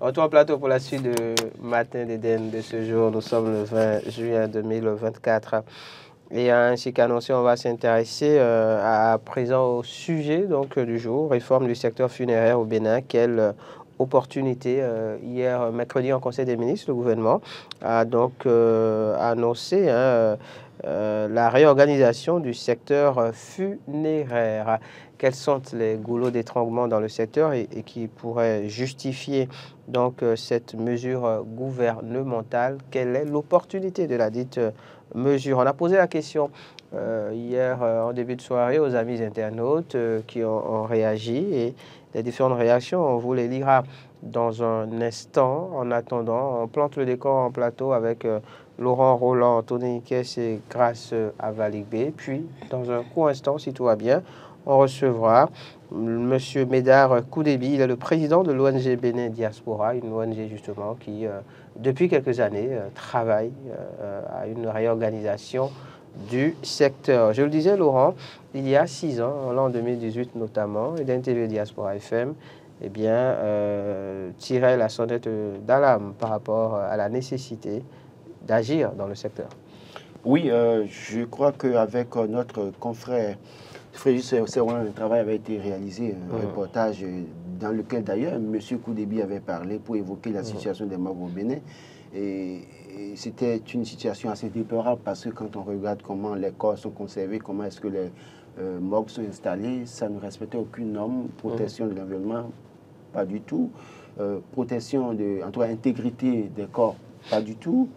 Retour en plateau pour la suite de Matin d'Éden de ce jour. Nous sommes le 20 juin 2024. Et ainsi qu'annoncé, on va s'intéresser à présent au sujet du jour, réforme du secteur funéraire au Bénin. Quelle opportunité. Hier, mercredi, en Conseil des ministres, le gouvernement a donc annoncé la réorganisation du secteur funéraire. Quels sont les goulots d'étranglement dans le secteur et qui pourraient justifier donc cette mesure gouvernementale? Quelle est l'opportunité de la dite mesure? On a posé la question hier en début de soirée aux amis internautes qui ont réagi, et les différentes réactions, on vous les lira dans un instant. En attendant, on plante le décor en plateau avec Laurent Roland, Tony Kess et Grâce Avaligbe. Puis, dans un court instant, si tout va bien, on recevra M. Médard Koudébi. Il est le président de l'ONG Bénin Diaspora, une ONG justement qui, depuis quelques années, travaille à une réorganisation du secteur. Je le disais, Laurent, il y a 6 ans, en l'an 2018 notamment, et d'NTV Diaspora FM, tirait la sonnette d'alarme par rapport à la nécessité d'agir dans le secteur. Oui, je crois qu'avec notre confrère Fréjus Serwan, le travail avait été réalisé, un reportage dans lequel d'ailleurs M. Koudébi avait parlé pour évoquer la situation des morgues au Bénin. Et c'était une situation assez déplorable parce que quand on regarde comment les corps sont conservés, comment est-ce que les morgues sont installées, ça ne respectait aucune norme, protection de l'environnement, pas du tout, protection en tout cas intégrité des corps, pas du tout.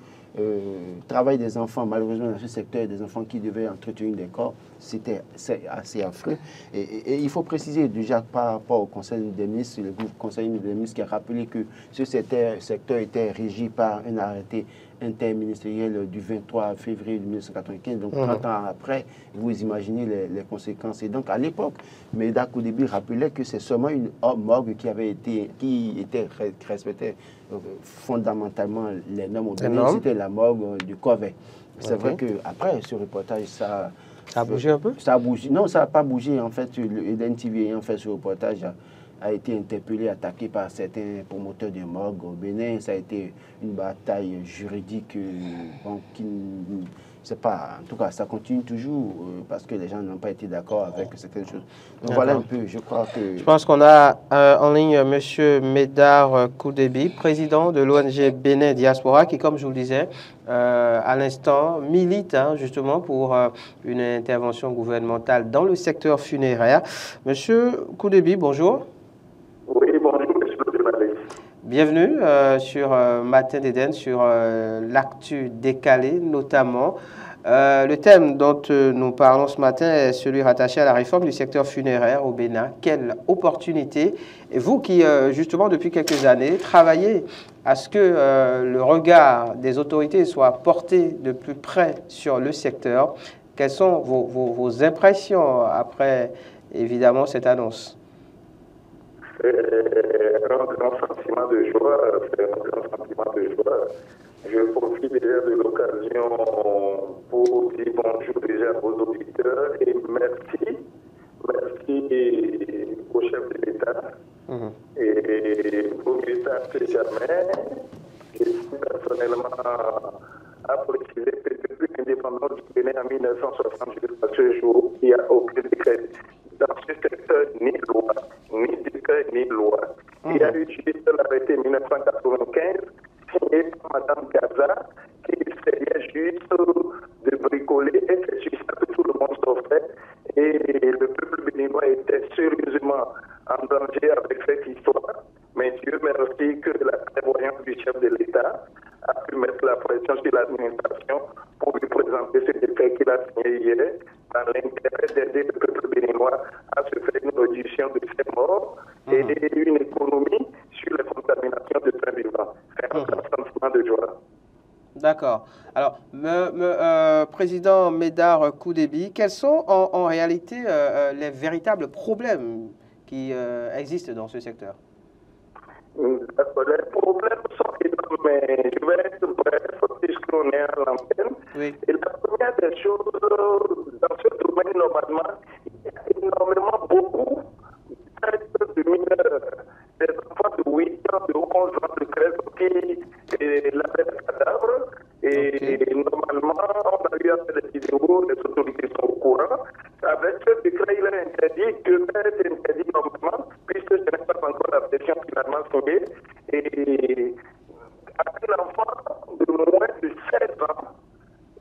Travail des enfants, malheureusement dans ce secteur, des enfants qui devaient entretenir des corps, c'est assez affreux. Et il faut préciser déjà par rapport au Conseil des ministres, le groupe Conseil des ministres qui a rappelé que ce secteur était régi par un arrêté interministériel du 23 février 1995, donc 30 ans après, vous imaginez les conséquences. Et donc à l'époque, Médard Koudébi rappelait que c'est seulement une morgue qui respectait fondamentalement les normes au Bénin, c'était la morgue du Corvée. C'est vrai qu'après ce reportage, ça a bougé un peu? Ça a bougé. Non, ça n'a pas bougé. En fait, Eden TV ayant fait ce reportage a été interpellé, attaqué par certains promoteurs de morgue au Bénin. Ça a été une bataille juridique qui, je sais pas, en tout cas, ça continue toujours parce que les gens n'ont pas été d'accord avec certaines choses. Donc voilà un peu, je crois que... Je pense qu'on a en ligne M. Médard Koudébi, président de l'ONG Bénin Diaspora, qui, comme je vous le disais, à l'instant, milite justement pour une intervention gouvernementale dans le secteur funéraire. Monsieur Koudébi, bonjour. Oui, bonjour, monsieur le journaliste. Bienvenue sur Matin d'Éden, sur l'actu décalé notamment. Le thème dont nous parlons ce matin est celui rattaché à la réforme du secteur funéraire au Bénin. Quelle opportunité! Et vous qui, justement, depuis quelques années, travaillez à ce que le regard des autorités soit porté de plus près sur le secteur, quelles sont vos impressions après, évidemment, cette annonce? C'est un grand sentiment de joie, Je profite déjà de l'occasion pour dire bonjour déjà aux auditeurs et merci au chef de l'État. Et pour l'État, c'est jamais, et personnellement, a précisé que depuis l'indépendance du Bénin en 1960 jusqu'à ce jour, il n'y a aucun décret dans ce secteur, ni loi, ni décret, ni loi. Il y a eu juste l'arrêté 1995 signé par Mme Gaza qui essayait juste de bricoler et c'est sur ça que tout le monde s'offrait. Et le peuple béninois était sérieusement en danger avec cette histoire. Mais Dieu merci que la prévoyance du chef de l'État a pu mettre la pression sur l'administration pour lui présenter ce décret qu'il a signé hier dans l'intérêt d'aider le peuple béninois à se faire une réduction de ses morts et une économie sur les contaminations de trains vivants. C'est un sentiment de joie. D'accord. Alors, Président Médard Koudébi, quels sont en réalité les véritables problèmes qui existent dans ce secteur? Les problèmes sont énormes, mais je vais être bref puisqu'on est à l'antenne. Oui. Et la première des choses, dans ce domaine, normalement, il y a énormément beaucoup de mineurs, des enfants de 8 ans, de 11 ans secret qui lavait le cadavre. Et normalement, on a eu à faire des vidéos, les autorités sont au courant. Avec ce décret, il est interdit, que est interdit normalement, puisque ce n'est pas encore la version finalement signée. Et un enfant de moins de 16 ans,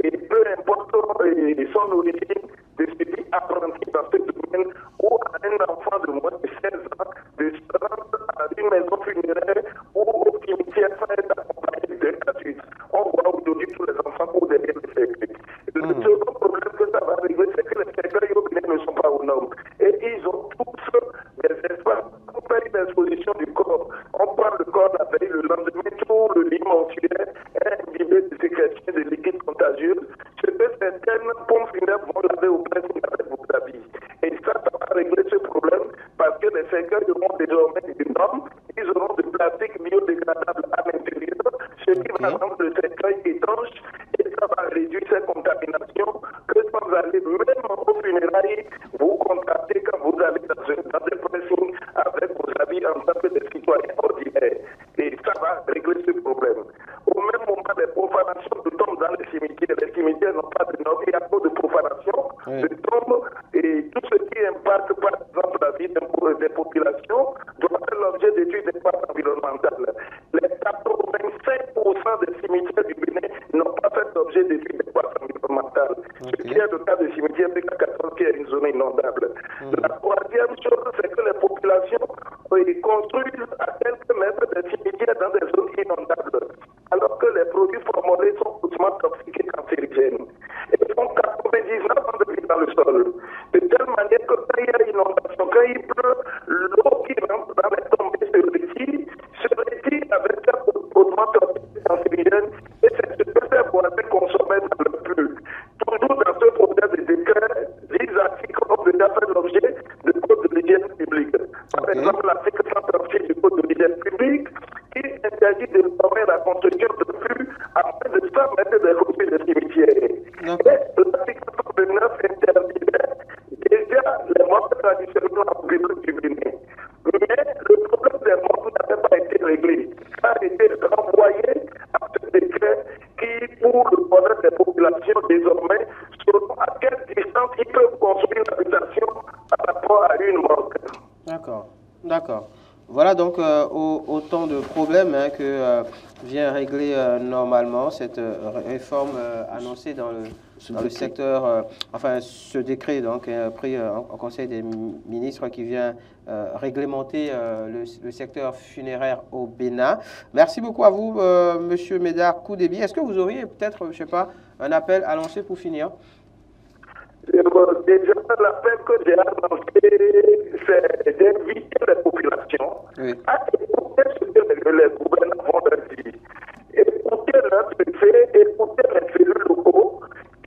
et peu importe son origine, de se dire apprenti dans ce domaine, ou à un enfant de moins de 16 ans, de se rendre à une maison funéraire ou au cimetière sans être accompagné d'un adulte. On voit aujourd'hui tous les enfants courent derrière les cercueils. Le second problème que ça va régler, c'est que les cercueils au Bénin ne sont pas aux normes. Et ils ont tous des espaces. On fait une exposition du corps. On prend le corps la veille, le lendemain, tout le lit mortuaire est imbibé de sécrétions de liquides contagieux. Ce que certaines pompes funèbres vont laver au pressing avec vos habits. Et ça va régler ce problème parce que les cercueils auront désormais des normes. Ils auront de plastique biodégradable à l'intérieur, ce qui va rendre le cercueil étanche et ça va réduire ces contaminations que sans aller même au funérailles, vous contractez quand vous allez dans des pressings avec vos habits en tant que des citoyens ordinaires. Et ça va régler ce problème. Au même moment, les profanations de tombes dans les cimetières n'ont pas de normes, il y a trop de profanation de tombes et tout ce qui impacte par exemple la vie des populations doit faire l'objet d'études d'impact environnemental. Les 85% des cimetières du Bénin n'ont pas fait l'objet d'études d'impact environnemental. Ce qui est le cas des cimetières de 14 qui est une zone inondable. La troisième chose, c'est que les populations construisent à quelques mètres des cimetières dans des zones inondables, alors que les produits formulés sont hautement toxiques et cancérigènes. Ils font 99 ans de vie dans le sol. De telle manière que quand il y a inondation, quand il pleut, l'eau qui rentre dans les tombées se retire avec ça hautement toxique et cancérigène, et c'est ce que ces voisins consommaient dans le plus. Toujours dans ce projet de décret, 10 articles ont déjà fait l'objet du code de l'hygiène publique. Par exemple, l'article 136 du code de l'hygiène publique qui interdit de permettre la construction de flux à moins de 100 mètres des routes de cimetières. Et l'article 129 interdisait déjà les morts traditionnellement en public du Bénin. Mais le problème des morts n'avait pas été réglé. Ça a été renvoyé à ce décret qui, pour le bonheur des populations désormais, selon à quelle distance ils peuvent construire une habitation par rapport à une morgue. D'accord, d'accord. Voilà donc autant de problèmes que vient régler normalement cette réforme annoncée dans le secteur, enfin ce décret donc pris en Conseil des ministres qui vient réglementer le secteur funéraire au Bénin. Merci beaucoup à vous, Monsieur Médard Koudébi. Est-ce que vous auriez peut-être, je ne sais pas, un appel à lancer pour finir? Déjà, l'appel que j'ai annoncé, c'est d'inviter les populations à écouter ce que les gouvernements vont leur dire. Écouter leurs préfets, écouter les cellules locaux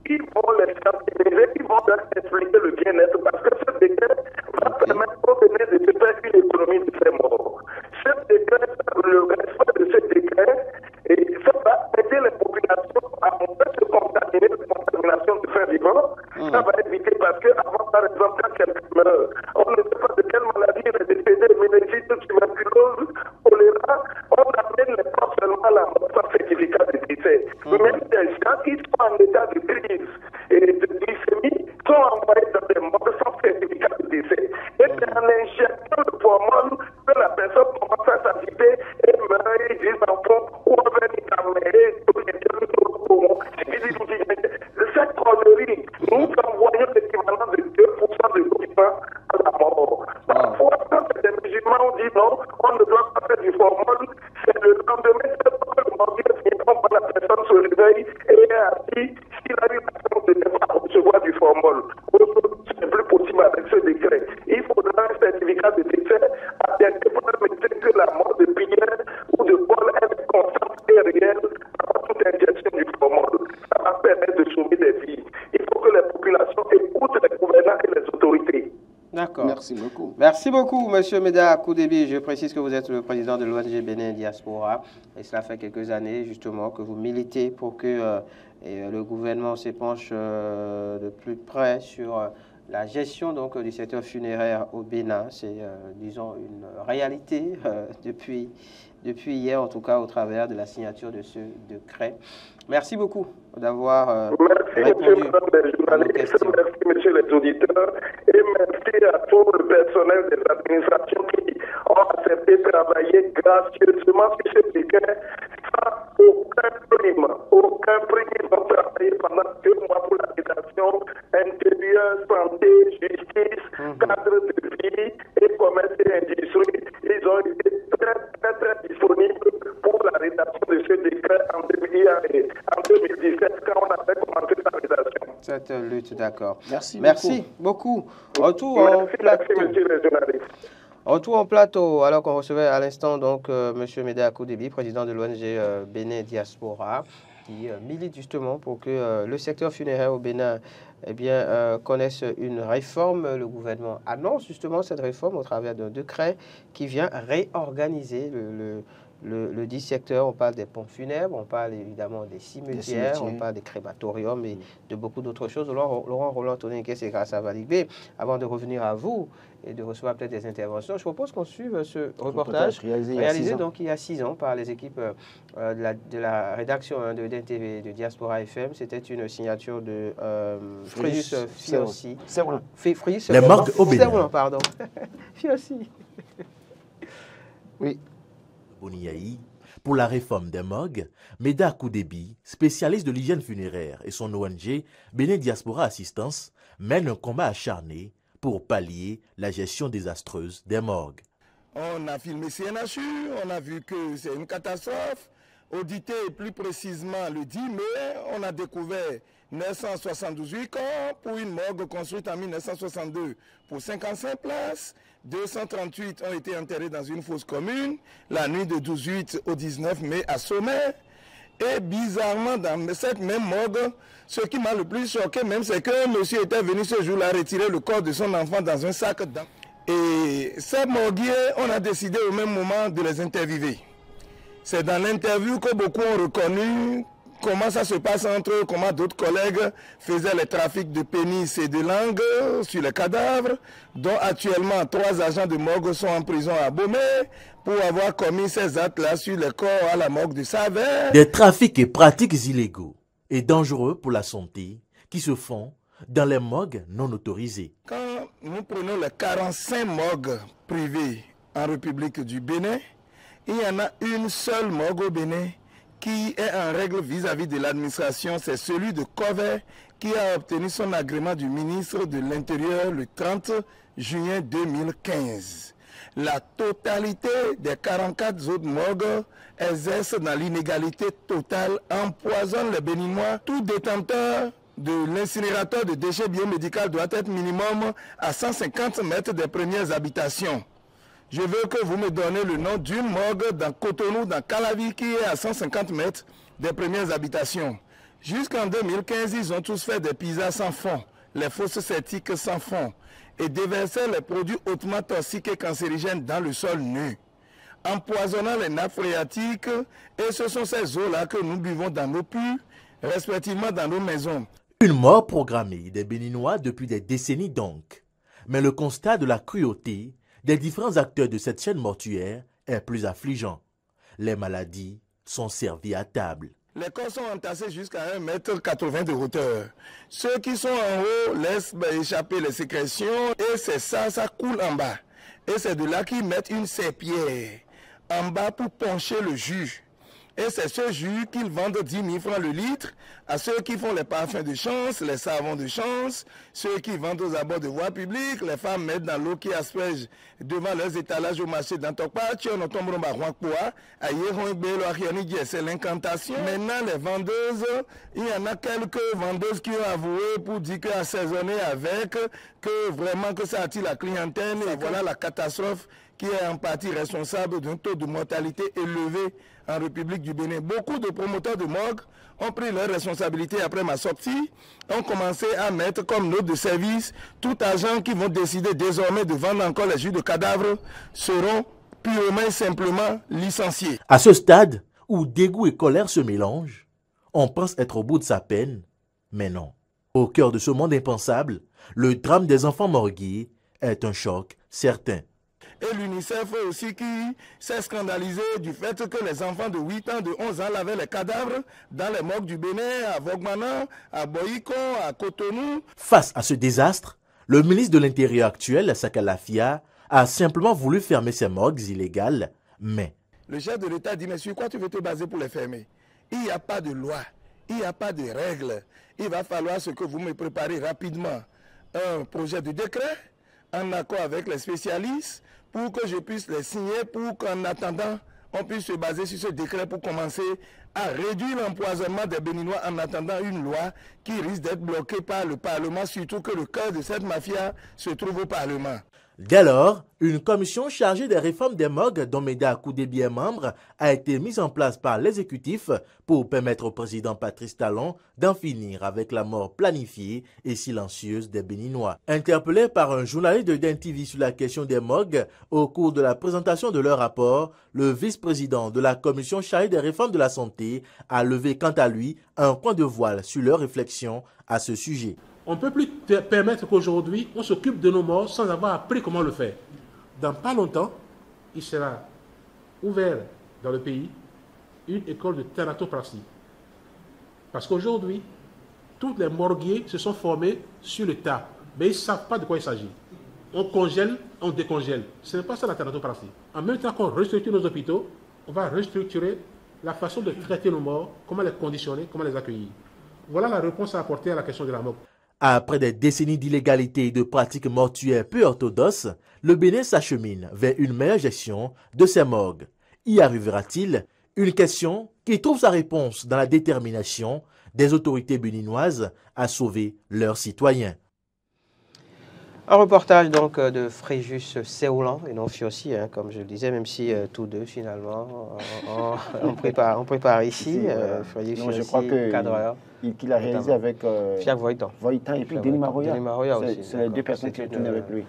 qui vont les sensibiliser, qui vont leur expliquer le bien-être, parce que ce décret va permettre au Bénin de se faire une économie de ces morts. Ce décret, le respect de ce décret, et ça va aider les populations à ne pas se contaminer de contamination de faits vivants. Ça va éviter parce que avant, par exemple, quand quelqu'un meurt, on ne sait pas de quelle maladie il est décédé, méningite, tuberculose, choléra, on amène les corps seulement à la mort sans certificat de décès. Même des gens qui sont en état de crise et de glycémie sont envoyés dans des morts sans certificat de décès. Et c'est en injectant le hormone que la personne commence à s'agiter et meurt et dit enfant ou avec une caméra, cette connerie, nous envoyons l'équivalent de 2% de l'occupant à la mort. Parfois, quand les musulmans disent non, on ne doit pas faire du formol, c'est le lendemain que le mordier viendront par la personne se réveille et est assis, s'il a eu la chance de ne pas recevoir du formol. Ce n'est plus possible avec ce décret. Il faudra un certificat de décès attesté par le médecin que la mort de Pierre ou de Paul est constante et réelle avant toute injection du formol. Ça va permettre de sauver des vies. Il faut que les populations écoutent les gouvernants et les autorités. D'accord. Merci beaucoup. Merci beaucoup, Monsieur Médard Koudébi. Je précise que vous êtes le président de l'ONG Bénin Diaspora. Et cela fait quelques années, justement, que vous militez pour que le gouvernement s'épanche de plus près sur la gestion donc, du secteur funéraire au Bénin. C'est, disons, une réalité depuis depuis hier, en tout cas au travers de la signature de ce décret. Merci beaucoup d'avoir répondu à nos questions. Merci, messieurs les auditeurs, et merci à tout le personnel des administrations qui ont accepté de travailler gracieusement sur ce décret sans aucun prime. Aucun prime. Ils ont travaillé pendant 2 mois pour la rédaction intérieure, santé, justice, cadre de vie et commerce et industrie. Ils ont été très disponibles pour la rédaction de ce décret en 2017 quand on avait commencé la rédaction. Cette lutte, d'accord. Merci beaucoup. Retour en plateau. Merci, monsieur le journaliste. Retour en plateau, alors qu'on recevait à l'instant donc M. Médé Akou-Déby, président de l'ONG Bénin Diaspora, qui milite justement pour que le secteur funéraire au Bénin connaisse une réforme. Le gouvernement annonce justement cette réforme au travers d'un décret qui vient réorganiser le dit secteur. On parle des pompes funèbres, on parle évidemment des cimetières, on parle des crématoriums et de beaucoup d'autres choses. Laurent Roland-Toninké, c'est grâce à Valibé. Avant de revenir à vous et de recevoir peut-être des interventions, je propose qu'on suive ce reportage réalisé donc il y a 6 ans par les équipes de la rédaction de DEN TV de Diaspora FM. C'était une signature de Fréjus Fiossi. Les morgues au Bénin. Pardon. Fiossi. Oui. Boniaï, pour la réforme des morgues, Médé Akou-Déby, spécialiste de l'hygiène funéraire, et son ONG Bénin Diaspora Assistance mènent un combat acharné pour pallier la gestion désastreuse des morgues. On a filmé CNHU, on a vu que c'est une catastrophe. Audité plus précisément le 10 mai, on a découvert 978 corps pour une morgue construite en 1962 pour 55 places. 238 ont été enterrés dans une fosse commune la nuit de 18 au 19 mai à Sommet. Et bizarrement, dans cette même morgue, ce qui m'a le plus choqué même, c'est que monsieur était venu ce jour-là retirer le corps de son enfant dans un sac. Et ces morguiers, on a décidé au même moment de les interviewer. C'est dans l'interview que beaucoup ont reconnu comment ça se passe entre eux, comment d'autres collègues faisaient les trafics de pénis et de langue sur les cadavres, dont actuellement 3 agents de morgue sont en prison à Bomé pour avoir commis ces actes-là sur les corps à la morgue de Savère. Des trafics et pratiques illégaux et dangereux pour la santé qui se font dans les morgues non autorisées. Quand nous prenons les 45 morgues privées en République du Bénin, il y en a une seule morgue au Bénin qui est en règle vis-à-vis de l'administration, c'est celui de Covet qui a obtenu son agrément du ministre de l'Intérieur le 30 juin 2015. La totalité des 44 autres morgues exercent dans l'inégalité totale, empoisonnent les Béninois. Tout détenteur de l'incinérateur de déchets biomédicaux doit être minimum à 150 mètres des premières habitations. Je veux que vous me donnez le nom d'une morgue dans Cotonou, dans Calavi, qui est à 150 mètres des premières habitations. Jusqu'en 2015, ils ont tous fait des pizzas sans fond, les fosses septiques sans fond, et déversaient les produits hautement toxiques et cancérigènes dans le sol nu, empoisonnant les nappes phréatiques, et ce sont ces eaux-là que nous buvons dans nos puits, respectivement dans nos maisons. Une mort programmée des Béninois depuis des décennies donc. Mais le constat de la cruauté des différents acteurs de cette chaîne mortuaire est plus affligeant. Les maladies sont servies à table. Les corps sont entassés jusqu'à 1,80 m de hauteur. Ceux qui sont en haut laissent échapper les sécrétions et c'est ça coule en bas. Et c'est de là qu'ils mettent une serpillière en bas pour poncher le jus. Et c'est ce jus qu'ils vendent 10 000 francs le litre à ceux qui font les parfums de chance, les savons de chance, ceux qui vendent aux abords de voies publiques, les femmes mettent dans l'eau qui asperge devant leurs étalages au marché d'Antokpa, c'est l'incantation. Maintenant, les vendeuses, il y en a quelques vendeuses qui ont avoué pour dire qu'assaisonner avec, que vraiment que ça attire la clientèle et voilà la catastrophe qui est en partie responsable d'un taux de mortalité élevé en République du Bénin. Beaucoup de promoteurs de morgue ont pris leurs responsabilités après ma sortie, ont commencé à mettre comme note de service tout agent qui vont décider désormais de vendre encore les jus de cadavres seront purement et simplement licenciés. À ce stade où dégoût et colère se mélangent, on pense être au bout de sa peine, mais non. Au cœur de ce monde impensable, le drame des enfants morgués est un choc certain. Et l'UNICEF aussi qui s'est scandalisé du fait que les enfants de 8 ans, de 11 ans lavaient les cadavres dans les morgues du Bénin, à Vogmana, à Boyiko, à Cotonou. Face à ce désastre, le ministre de l'Intérieur actuel, Saka Lafia, a simplement voulu fermer ces morgues illégales, mais... Le chef de l'État dit, mais sur quoi tu veux te baser pour les fermer? Il n'y a pas de loi, il n'y a pas de règles. Il va falloir ce que vous me préparez rapidement, un projet de décret, en accord avec les spécialistes, pour que je puisse les signer, pour qu'en attendant, on puisse se baser sur ce décret pour commencer à réduire l'empoisonnement des Béninois en attendant une loi qui risque d'être bloquée par le Parlement, surtout que le cœur de cette mafia se trouve au Parlement. Dès lors, une commission chargée des réformes des morgues dont Meda Koudébi est membre a été mise en place par l'exécutif pour permettre au président Patrice Talon d'en finir avec la mort planifiée et silencieuse des Béninois. Interpellé par un journaliste de DEN TV sur la question des morgues au cours de la présentation de leur rapport, le vice-président de la commission chargée des réformes de la santé a levé quant à lui un point de voile sur leur réflexion à ce sujet. On ne peut plus permettre qu'aujourd'hui, on s'occupe de nos morts sans avoir appris comment le faire. Dans pas longtemps, il sera ouvert dans le pays une école de thanatopraxie. Parce qu'aujourd'hui, tous les morguiers se sont formés sur le tas, mais ils ne savent pas de quoi il s'agit. On congèle, on décongèle. Ce n'est pas ça la thanatopraxie. En même temps qu'on restructure nos hôpitaux, on va restructurer la façon de traiter nos morts, comment les conditionner, comment les accueillir. Voilà la réponse à apporter à la question de la mort. Après des décennies d'illégalité et de pratiques mortuaires peu orthodoxes, le Bénin s'achemine vers une meilleure gestion de ses morgues. Y arrivera-t-il? Une question qui trouve sa réponse dans la détermination des autorités béninoises à sauver leurs citoyens. Un reportage donc de Fréjus Séoulan et non Fiossi, hein, comme je le disais, même si tous deux finalement on prépare ici. Fréjus Fiossi, je crois cadreur. Qu'il a réalisé avec Fiacre Voitan. Voitan et puis Denis Maroya aussi. C'est les deux personnes qui ont tourné avec lui.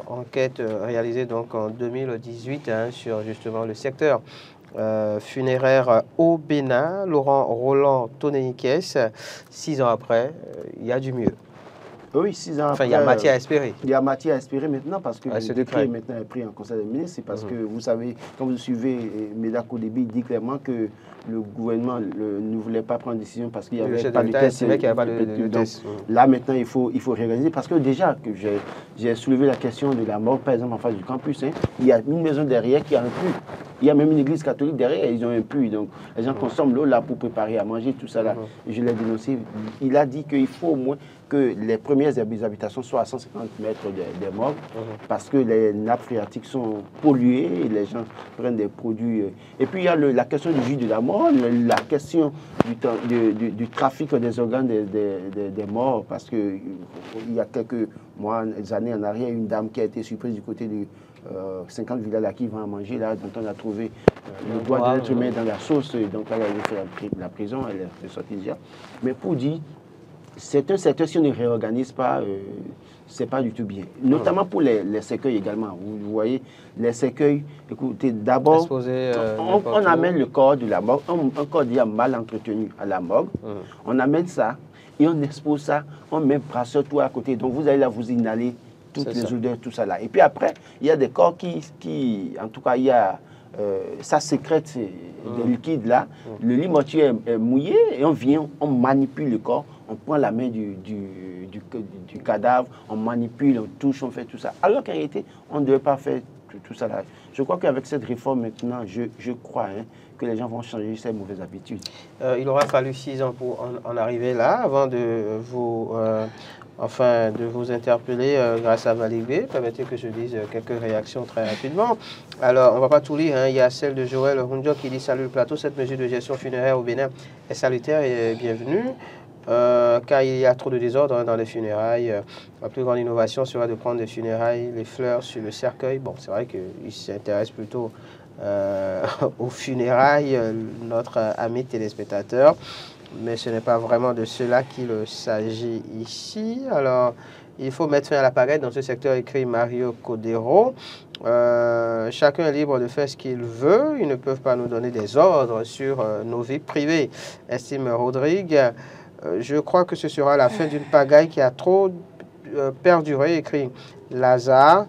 Enquête réalisée donc en 2018 hein, sur justement le secteur funéraire au Bénin. Laurent Roland Tonéniques, 6 ans après, il y a du mieux. Oui, 6 ans enfin, après. Il y a matière à espérer. Il y a matière à espérer maintenant parce que le décret est maintenant pris en Conseil des ministres. C'est parce que vous savez, quand vous suivez Meda Koudébi, il dit clairement que le gouvernement ne voulait pas prendre une décision parce qu'il n'y avait pas de test. Là, maintenant, il faut réaliser parce que déjà, que j'ai soulevé la question de la mort, par exemple, en face du campus. Hein, il y a une maison derrière qui a un puits. Il y a même une église catholique derrière, ils ont un puits. Donc, les gens consomment l'eau là pour préparer à manger, tout ça là. Et je l'ai dénoncé. Il a dit qu'il faut au moins que les premières habitations soient à 150 mètres des morgues parce que les nappes phréatiques sont polluées et les gens prennent des produits. Et puis, il y a la question du jus de la mort, la question du trafic des organes des morts parce qu'il y a quelques mois, des années en arrière, une dame qui a été surprise du côté de 50 villas là qui vont à manger, là, dont on a trouvé le doigt de l'être humain dans la sauce, et donc elle a fait la prison, elle est sortie déjà. Mais pour dire, c'est un secteur, si on ne réorganise pas, c'est pas du tout bien. Notamment pour les cercueils également. Vous voyez, les cercueils, écoutez, d'abord, on amène le corps de la morgue, un corps déjà mal entretenu à la morgue, on amène ça et on expose ça, on met brasseur tout à côté. Donc vous allez là, vous inhalez toutes les odeurs, tout ça là. Et puis après, il y a des corps qui en tout cas, il y a, ça sécrète des liquides là. Le lit mortuaire est mouillé et on vient, on manipule le corps, on prend la main du cadavre, on manipule, on touche, on fait tout ça. Alors qu'en réalité, on ne devait pas faire tout ça là. Je crois qu'avec cette réforme maintenant, je crois que les gens vont changer ces mauvaises habitudes. Il aura fallu 6 ans pour en arriver là, avant de vous... de vous interpeller grâce à Malibé. Permettez que je dise quelques réactions très rapidement. Alors, on ne va pas tout lire. Hein. Il y a celle de Joël Runjo qui dit « Salut le plateau, cette mesure de gestion funéraire au Bénin est salutaire et bienvenue. Car il y a trop de désordre dans les funérailles. La plus grande innovation sera de prendre des funérailles, les fleurs sur le cercueil. » Bon, c'est vrai qu'il s'intéresse plutôt aux funérailles, notre ami téléspectateur. Mais ce n'est pas vraiment de cela qu'il s'agit ici. Alors, il faut mettre fin à la pagaille dans ce secteur, écrit Mario Codero. Chacun est libre de faire ce qu'il veut. Ils ne peuvent pas nous donner des ordres sur nos vies privées, estime Rodrigue. Je crois que ce sera la fin d'une pagaille qui a trop perduré, écrit Lazare.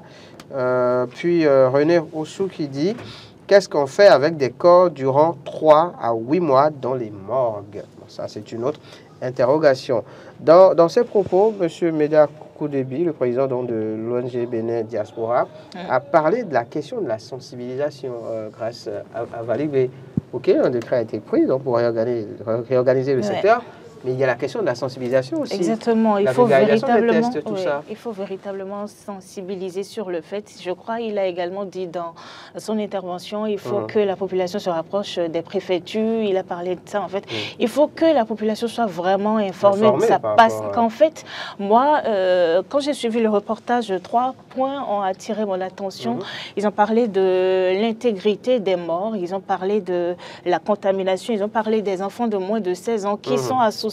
Puis René Oussou qui dit « Qu'est-ce qu'on fait avec des corps durant 3 à 8 mois dans les morgues ?» Ça, c'est une autre interrogation. Dans ses propos, M. Médard Koudébi, le président donc, de l'ONG Bénin Diaspora, a parlé de la question de la sensibilisation grâce à Valibé. Ok, un décret a été pris donc, pour réorganiser le secteur. Mais il y a la question de la sensibilisation aussi. Exactement. Il faut véritablement sensibiliser sur le fait. Je crois qu'il a également dit dans son intervention, il faut que la population se rapproche des préfectures. Il a parlé de ça en fait. Il faut que la population soit vraiment informée de ça. Parce qu'en fait, moi, quand j'ai suivi le reportage, 3 points ont attiré mon attention. Ils ont parlé de l'intégrité des morts. Ils ont parlé de la contamination. Ils ont parlé des enfants de moins de 16 ans qui sont associés.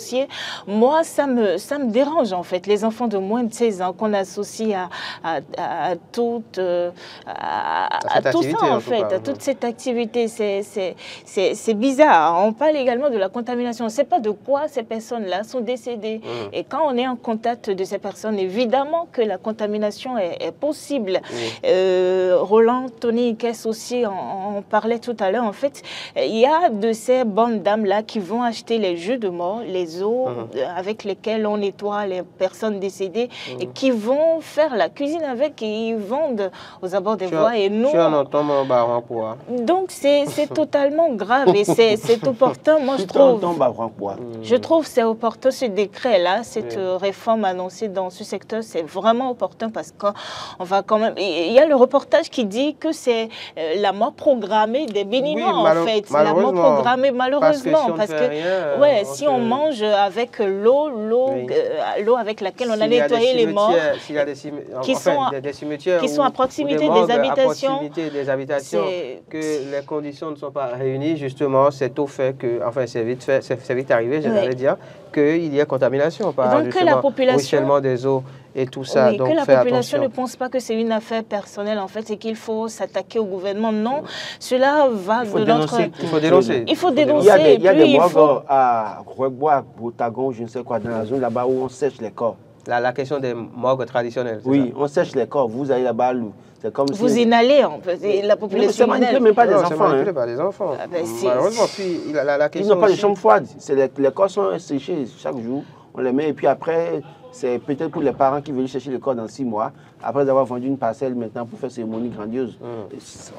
Moi, ça me dérange en fait, les enfants de moins de 16 ans qu'on associe à tout ça en fait, à toute cette activité. C'est bizarre. On parle également de la contamination. On ne sait pas de quoi ces personnes-là sont décédées. Et quand on est en contact de ces personnes, évidemment que la contamination est possible. Roland, Tony Kess aussi en parlait tout à l'heure. En fait, il y a de ces bonnes dames-là qui vont acheter les jus de mort, les eaux avec lesquelles on nettoie les personnes décédées et qui vont faire la cuisine avec et ils vendent aux abords des voies. Et nous, donc c'est totalement grave et c'est opportun. Moi, je trouve c'est opportun ce décret-là, cette réforme annoncée dans ce secteur, c'est vraiment opportun parce qu'on va quand même. Il y a le reportage qui dit que c'est la mort programmée des Béninois en fait, la mort programmée malheureusement parce que si on mange avec l'eau avec laquelle on a nettoyé les morts, qui sont à proximité des habitations, que les conditions ne sont pas réunies, justement, c'est au fait que, enfin, c'est vite arrivé, j'allais dire, qu'il y a contamination par le ruissellement des eaux et tout ça. Oui, donc que la population ne pense pas que c'est une affaire personnelle, en fait, et qu'il faut s'attaquer au gouvernement. Non, cela va de notre... Il faut dénoncer. Il faut dénoncer. Il y a des morgues à Gregbois, à Boutagon, je ne sais quoi, dans la zone là-bas où on sèche les corps. La question des morgues traditionnelles. Oui, on sèche les corps. Vous allez là-bas, c'est comme si... Vous inhalez, en fait, la population. C'est manipulé, même pas des enfants. C'est manipulé par des enfants. Malheureusement, puis la question... Ils n'ont pas de chambre froide. Les corps sont séchés chaque jour. On les met et puis après... C'est peut-être pour les parents qui veulent chercher le corps dans 6 mois, après avoir vendu une parcelle maintenant pour faire cérémonie grandiose.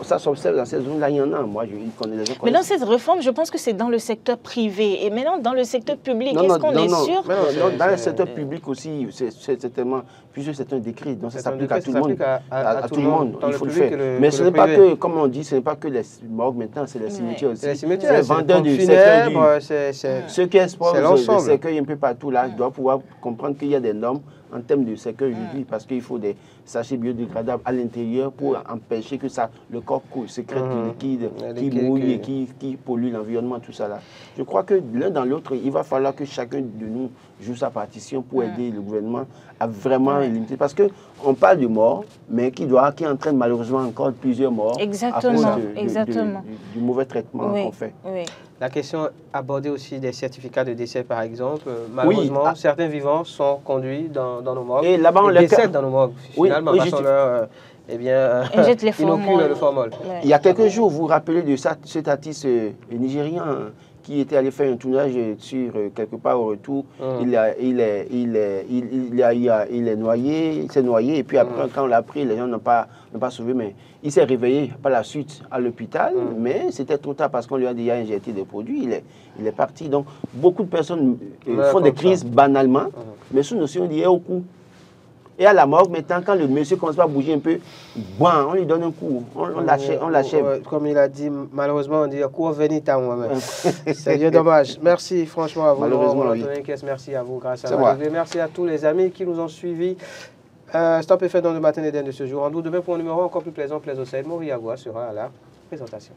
Ça s'observe dans ces zones-là, il y en a. Moi, je connais les gens. Mais dans cette réforme, je pense que c'est dans le secteur privé. Et maintenant, dans le secteur public, est-ce qu'on est sûr? Dans le secteur public aussi, c'est tellement... Puisque c'est un décret, donc ça s'applique à tout le monde. À tout le monde, il faut le faire. Mais ce n'est pas que, comme on dit, ce n'est pas que les morgues maintenant, c'est les cimetières aussi. C'est les vendeurs du cercueil. Ceux qui exposent les cercueils un peu partout là, doivent pouvoir comprendre qu'il y a des normes en termes de cercueil juridique parce qu'il faut des sachets biodégradables à l'intérieur pour empêcher que le corps sécrète du liquide qui mouille et qui pollue l'environnement, tout ça là. Je crois que l'un dans l'autre, il va falloir que chacun de nous joue sa partition pour aider le gouvernement à vraiment limiter. Parce qu'on parle de mort, mais qui entraîne malheureusement encore plusieurs morts à cause du mauvais traitement qu'on fait. Oui. La question abordée aussi des certificats de décès, par exemple. Malheureusement, certains vivants sont conduits dans nos morgues. Et là-bas, on les décèdent dans nos morgues. Finalement, parce qu'on leur... inocule le formol. Il y a quelques jours, vous vous rappelez de cet artiste nigérien qui était allé faire un tournage sur quelque part au retour. Il s'est noyé, et puis après, quand on l'a pris, les gens n'ont pas sauvé, mais il s'est réveillé par la suite à l'hôpital, mais c'était trop tard parce qu'on lui a déjà injecté des produits, il est parti. Donc, beaucoup de personnes font des crises banalement, mais sous notion liée au coup. Et à la morgue, maintenant, quand le monsieur commence à bouger un peu, on lui donne un coup, on l'achève. Comme il a dit, malheureusement, on dit coup venita moi-même. C'est bien dommage. Merci franchement à vous. Malheureusement, merci à vous, grâce à vous. Merci à tous les amis qui nous ont suivis. Stop et fait dans le matin d'Éden de ce jour. En doute demain pour un numéro encore plus plaisant, Plaisir Moriagua sera à la présentation.